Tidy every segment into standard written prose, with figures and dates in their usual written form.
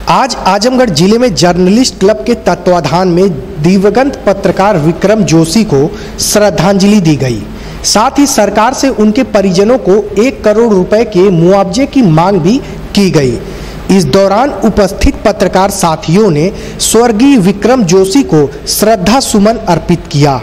आज आजमगढ़ जिले में जर्नलिस्ट क्लब के तत्वाधान में दिवंगत पत्रकार विक्रम जोशी को श्रद्धांजलि दी गई। साथ ही सरकार से उनके परिजनों को 1 करोड़ रुपए के मुआवजे की मांग भी की गई। इस दौरान उपस्थित पत्रकार साथियों ने स्वर्गीय विक्रम जोशी को श्रद्धा सुमन अर्पित किया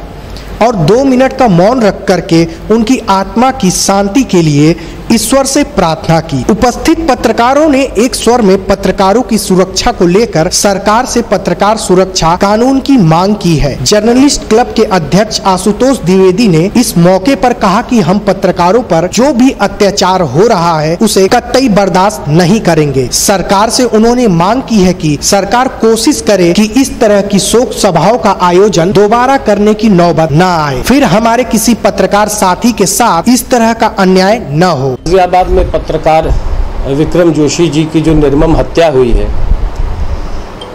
और 2 मिनट का मौन रख करके उनकी आत्मा की शांति के लिए ईश्वर से प्रार्थना की। उपस्थित पत्रकारों ने एक स्वर में पत्रकारों की सुरक्षा को लेकर सरकार से पत्रकार सुरक्षा कानून की मांग की है। जर्नलिस्ट क्लब के अध्यक्ष आशुतोष द्विवेदी ने इस मौके पर कहा कि हम पत्रकारों पर जो भी अत्याचार हो रहा है उसे कतई बर्दाश्त नहीं करेंगे। सरकार से उन्होंने मांग की है कि सरकार कोशिश करे कि इस तरह की शोक सभाओं का आयोजन दोबारा करने की नौबत न आए, फिर हमारे किसी पत्रकार साथी के साथ इस तरह का अन्याय न हो। गाजियाबाद में पत्रकार विक्रम जोशी जी की जो निर्मम हत्या हुई है,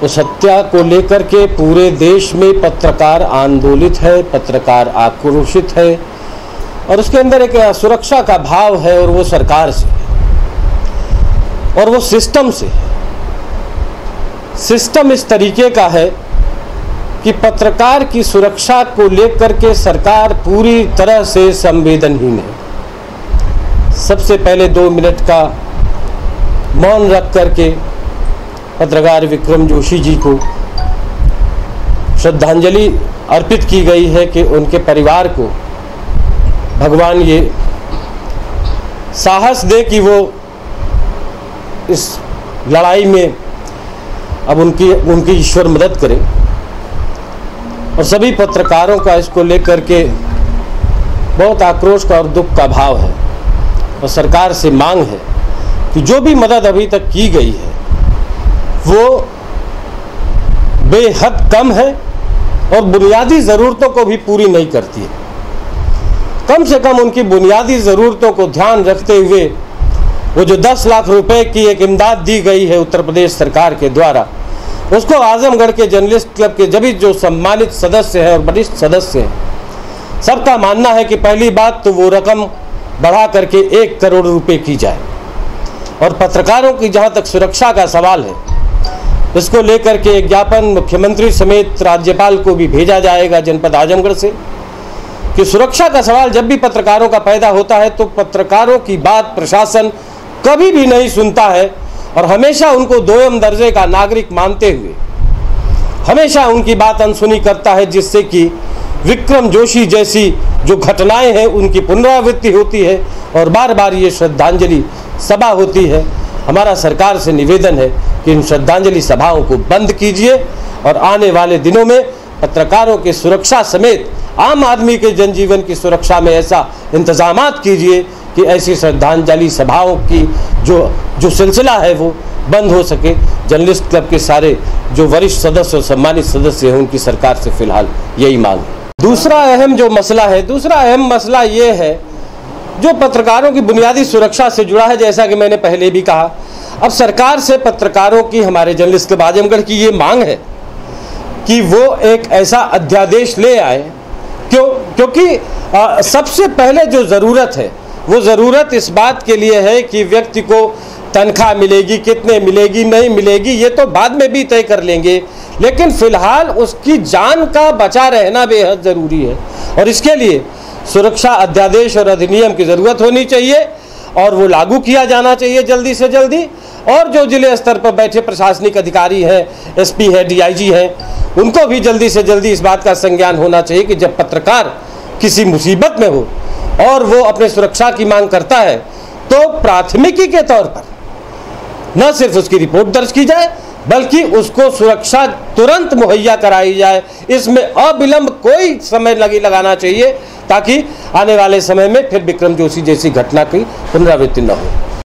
उस हत्या को लेकर के पूरे देश में पत्रकार आंदोलित है, पत्रकार आक्रोशित है और उसके अंदर एक सुरक्षा का भाव है और वो सरकार से और वो सिस्टम से। सिस्टम इस तरीके का है कि पत्रकार की सुरक्षा को लेकर के सरकार पूरी तरह से संवेदनहीन है। सबसे पहले 2 मिनट का मौन रख करके पत्रकार विक्रम जोशी जी को श्रद्धांजलि अर्पित की गई है कि उनके परिवार को भगवान ये साहस दे कि वो इस लड़ाई में अब उनकी ईश्वर मदद करे। और सभी पत्रकारों का इसको लेकर के बहुत आक्रोश का और दुख का भाव है और सरकार से मांग है कि जो भी मदद अभी तक की गई है वो बेहद कम है और बुनियादी ज़रूरतों को भी पूरी नहीं करती है। कम से कम उनकी बुनियादी ज़रूरतों को ध्यान रखते हुए वो जो 10 लाख रुपए की एक इमदाद दी गई है उत्तर प्रदेश सरकार के द्वारा, उसको आजमगढ़ के जर्नलिस्ट क्लब के जभी जो सम्मानित सदस्य हैं और वरिष्ठ सदस्य हैं, सबका मानना है कि पहली बात तो वो रकम बढ़ा करके 1 करोड़ रुपए की जाए। और पत्रकारों की जहां तक सुरक्षा का सवाल है, इसको लेकर के एक ज्ञापन मुख्यमंत्री समेत राज्यपाल को भी भेजा जाएगा जनपद आजमगढ़ से कि सुरक्षा का सवाल जब भी पत्रकारों का पैदा होता है तो पत्रकारों की बात प्रशासन कभी भी नहीं सुनता है और हमेशा उनको दोयम दर्जे का नागरिक मानते हुए हमेशा उनकी बात अनसुनी करता है, जिससे कि विक्रम जोशी जैसी जो घटनाएं हैं उनकी पुनरावृत्ति होती है और बार बार ये श्रद्धांजलि सभा होती है। हमारा सरकार से निवेदन है कि इन श्रद्धांजलि सभाओं को बंद कीजिए और आने वाले दिनों में पत्रकारों की सुरक्षा समेत आम आदमी के जनजीवन की सुरक्षा में ऐसा इंतजामात कीजिए कि ऐसी श्रद्धांजलि सभाओं की जो सिलसिला है वो बंद हो सके। जर्नलिस्ट क्लब के सारे जो वरिष्ठ सदस्य और सम्मानित सदस्य हैं उनकी सरकार से फिलहाल यही मांग है। दूसरा अहम मसला ये है जो पत्रकारों की बुनियादी सुरक्षा से जुड़ा है। जैसा कि मैंने पहले भी कहा, अब सरकार से पत्रकारों की, हमारे जर्नलिस्ट क्लब आजमगढ़ की ये मांग है कि वो एक ऐसा अध्यादेश ले आए क्योंकि सबसे पहले जो ज़रूरत है वो ज़रूरत इस बात के लिए है कि व्यक्ति को तनख्वाह मिलेगी, कितने मिलेगी, नहीं मिलेगी, ये तो बाद में भी तय कर लेंगे, लेकिन फिलहाल उसकी जान का बचा रहना बेहद ज़रूरी है और इसके लिए सुरक्षा अध्यादेश और अधिनियम की ज़रूरत होनी चाहिए और वो लागू किया जाना चाहिए जल्दी से जल्दी। और जो जिले स्तर पर बैठे प्रशासनिक अधिकारी हैं, एसपी है, डीआईजी हैं, उनको भी जल्दी से जल्दी इस बात का संज्ञान होना चाहिए कि जब पत्रकार किसी मुसीबत में हो और वो अपने सुरक्षा की मांग करता है तो प्राथमिकी के तौर पर न सिर्फ उसकी रिपोर्ट दर्ज की जाए बल्कि उसको सुरक्षा तुरंत मुहैया कराई जाए। इसमें अविलंब कोई समय लगाना चाहिए ताकि आने वाले समय में फिर विक्रम जोशी जैसी घटना की पुनरावृत्ति न हो।